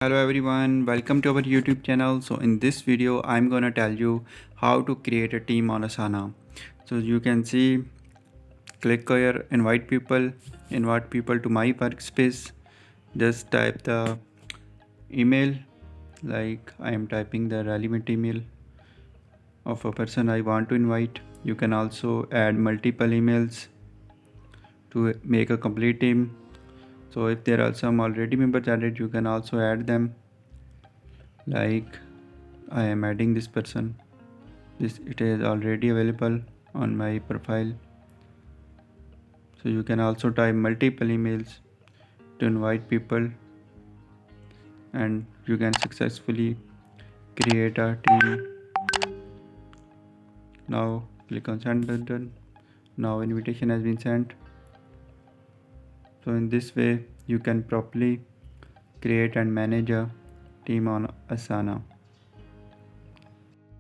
Hello everyone, welcome to our YouTube channel. So in this video I'm gonna tell you how to create a team on Asana. So you can see, click here, invite people to my workspace. Just type the email, like I am typing the relevant email of a person I want to invite. You can also add multiple emails to make a complete team. So if there are some already members added, you can also add them, like I am adding this person. This it is already available on my profile. So you can also type multiple emails to invite people, and you can successfully create a team. Now click on send button. Now invitation has been sent. So in this way you can properly create and manage a team on Asana.